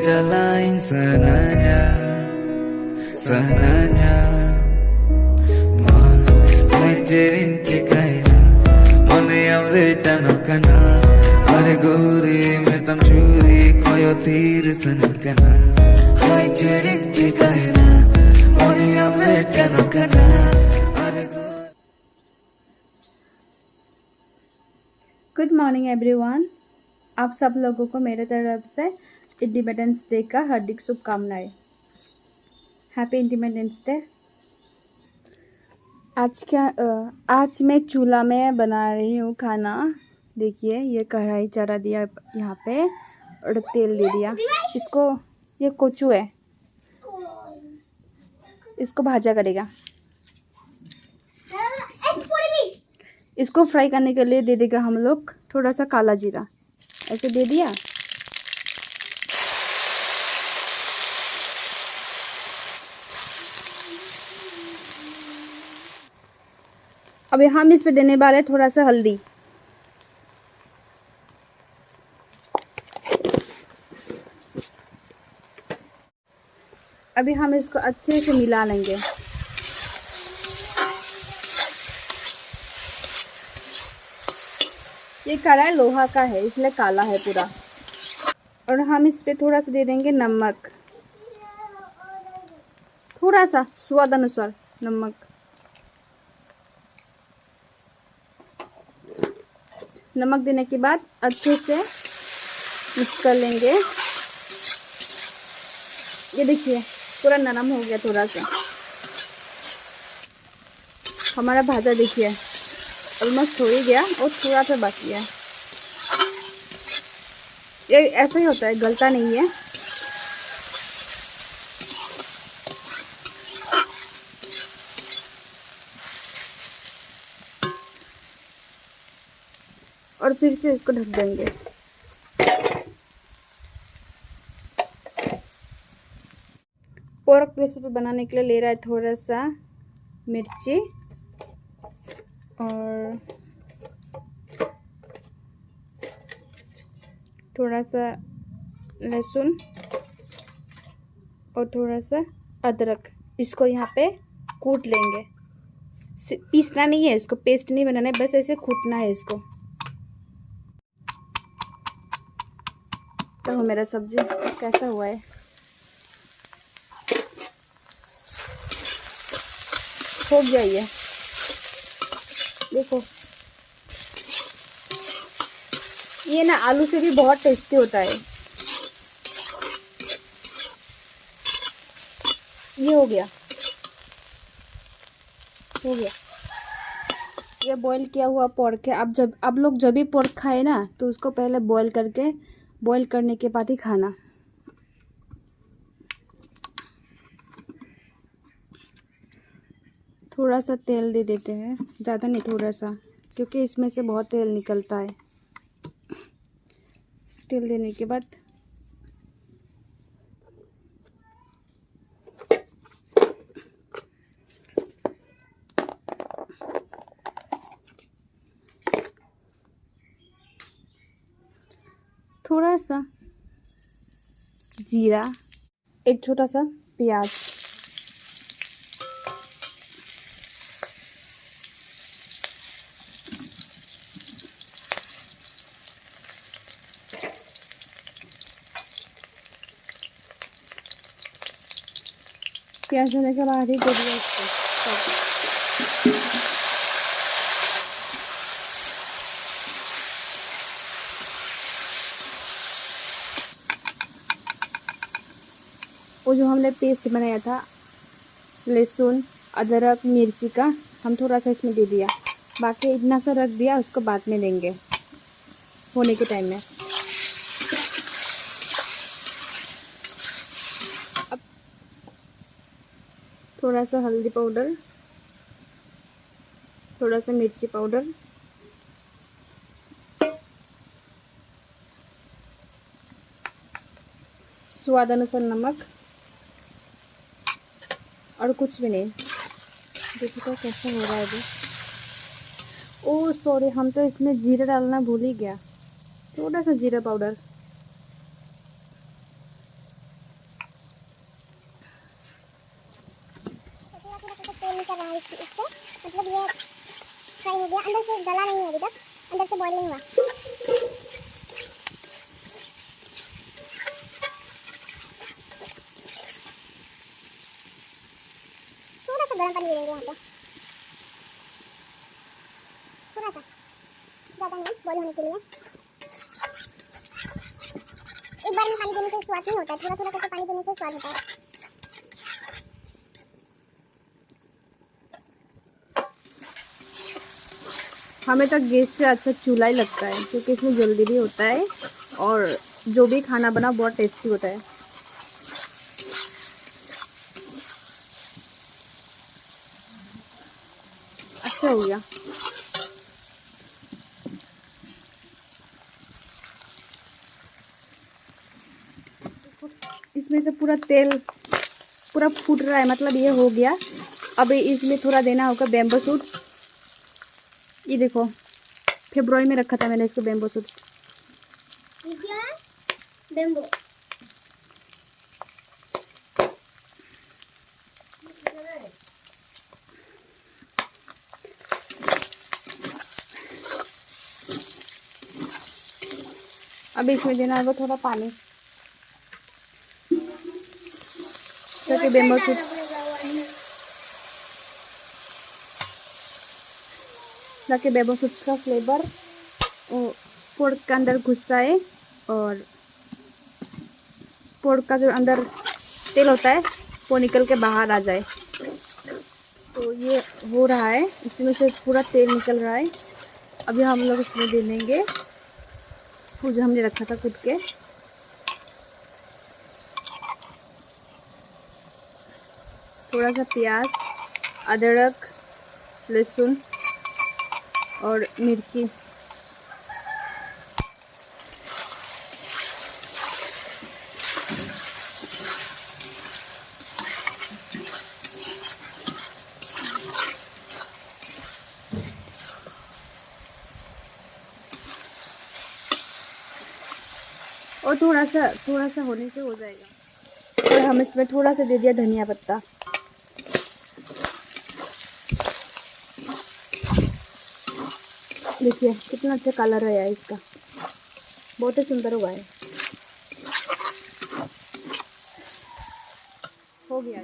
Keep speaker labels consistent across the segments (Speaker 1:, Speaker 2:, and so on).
Speaker 1: jalain sananya sananya ma majerin chikaina mone amre tanokana are gori metam churi koyo tir sanakana majerin chikaina mone amre tanokana are
Speaker 2: good morning everyone. आप सब लोगों को मेरे तरफ से independence day का हार्दिक शुभकामनाएं। Happy independence day. आज मैं चूल्हा में बना रही हूँ खाना। देखिए ये कढ़ाई चढ़ा दिया यहाँ पे और तेल दे दिया इसको। ये कोचू है, इसको भाजा करेगा। इसको फ्राई करने के लिए दे देगा हम लोग थोड़ा सा काला जीरा, ऐसे दे दिया। अभी हम इस पे देने वाले थोड़ा सा हल्दी। अभी हम इसको अच्छे से मिला लेंगे। ये कढ़ाई लोहा का है इसलिए काला है पूरा। और हम इस पे थोड़ा सा दे देंगे नमक, थोड़ा सा स्वाद अनुसार नमक। नमक देने के बाद अच्छे से मिक्स कर लेंगे। ये देखिए पूरा नरम हो गया। थोड़ा सा हमारा भाजा देखिए ऑलमोस्ट हो ही गया और थोड़ा सा बाकी है। ये ऐसा ही होता है, गलता नहीं है। और फिर से इसको ढक देंगे। पोर्क रेसिपी बनाने के लिए ले रहा है थोड़ा सा मिर्ची और थोड़ा सा लहसुन और थोड़ा सा अदरक। इसको यहाँ पे कूट लेंगे। पीसना नहीं है इसको, पेस्ट नहीं बनाना है, बस ऐसे कूटना है इसको। तो मेरा सब्जी कैसा हुआ है हो गया ये देखो। ये ना आलू से भी बहुत टेस्टी होता है। ये हो गया ये बॉईल किया हुआ पोर्क है। अब लोग जब भी पोर्क खाए ना तो उसको पहले बॉईल करने के बाद ही खाना। थोड़ा सा तेल दे देते हैं, ज़्यादा नहीं थोड़ा सा, क्योंकि इसमें से बहुत तेल निकलता है। तेल देने के बाद थोड़ा सा जीरा, एक छोटा सा प्याज, प्याज होने के बाद ही दे दिया इसको। वो जो हमने पेस्ट बनाया था लहसुन अदरक मिर्ची का, हम थोड़ा सा इसमें दे दिया। बाकी इतना सा रख दिया, उसको बाद में देंगे होने के टाइम में। अब थोड़ा सा हल्दी पाउडर, थोड़ा सा मिर्ची पाउडर, स्वाद अनुसार नमक और कुछ भी नहीं। देखिए कैसा हो रहा है अभी। ओह सॉरी, हम तो इसमें जीरा डालना भूल ही गया। थोड़ा सा जीरा पाउडर,
Speaker 3: कर रहा है इससे, मतलब ये फ्राई हो गया, अंदर से गला नहीं है अभी तक, अंदर से बॉईल नहीं हुआ। थोड़ा सा गर्म पानी दे देंगे यहाँ पे, थोड़ा सा, ज़्यादा नहीं, बॉईल होने के लिए। एक बार में पानी देने से स्वाद नहीं होता है, थोड़ा थोड़ा करके पानी देने से स्वाद होता है।
Speaker 2: हमें तो गैस से अच्छा चूल्हा ही लगता है, क्योंकि इसमें जल्दी भी होता है और जो भी खाना बना बहुत टेस्टी होता है। अच्छा हो गया। इसमें से पूरा तेल पूरा फूट रहा है, मतलब ये हो गया। अब इसमें थोड़ा देना होगा बेम्बो सूट। ये देखो, फरवरी में रखा था मैंने इसको बेम्बो सूट।
Speaker 3: बेम्बो
Speaker 2: अब इसमें देना होगा थोड़ा पानी, क्योंकि बेम्बो सूट ताकि बेम्बो सूट का फ्लेवर पोर्क के अंदर घुसता है और पोर्क का जो अंदर तेल होता है वो निकल के बाहर आ जाए। तो ये हो रहा है, इसमें से पूरा तेल निकल रहा है। अभी हम लोग इसमें दे देंगे वो जो हमने रखा था कूट के। थोड़ा सा प्याज, अदरक, लहसुन और मिर्ची। और थोड़ा सा होने से हो जाएगा। और हम इसमें थोड़ा सा दे दिया धनिया पत्ता। देखिए कितना अच्छा कलर है इसका, बहुत ही सुंदर हुआ है। हो गया।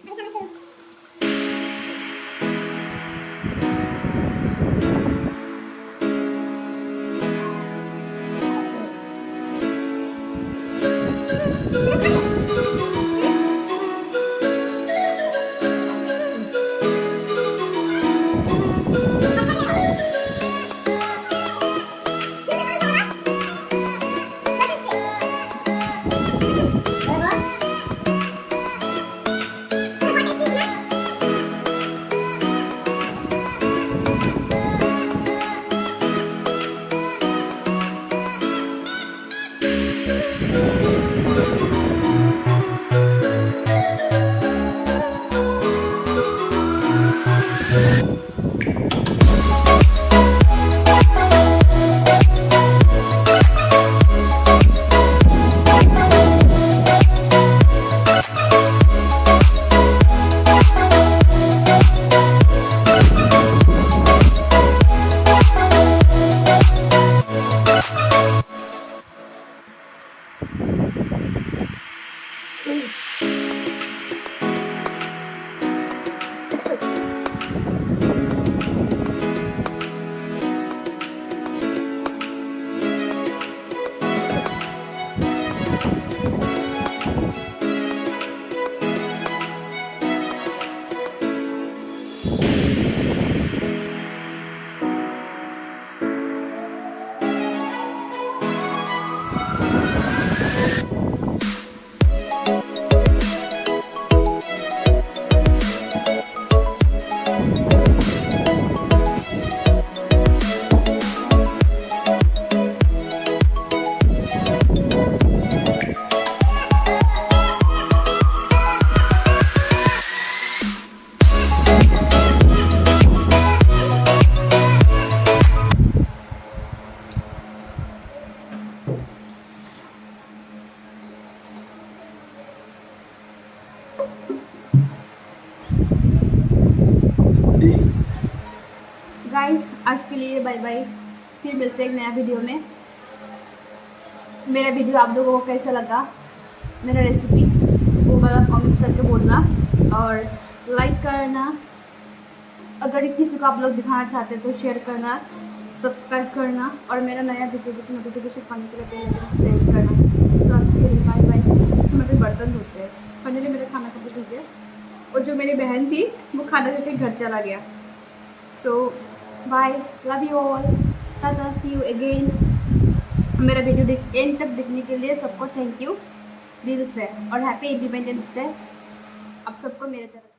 Speaker 2: आज के लिए बाय बाय, फिर मिलते हैं एक नया वीडियो में। मेरा वीडियो आप लोगों को कैसा लगा, मेरा रेसिपी, वो वाला कमेंट्स करके बोलना और लाइक करना। अगर किसी को आप लोग दिखाना चाहते हैं तो शेयर करना, सब्सक्राइब करना और मेरा नया वीडियो की नोटिफिकेशन पाने के लिए प्रेस करना। सो आज के लिए बाय बाय। हमारे बर्तन धोते हैं, फाइनली मेरा खाना कभी धो गया और जो मेरी बहन थी वो खाना देके घर चला गया। So bye, love you all, tata, see you again. मेरा वीडियो एंड तक देखने के लिए सबको थैंक यू दिल से और हैप्पी इंडिपेंडेंस डे आप सबको मेरे तरफ से।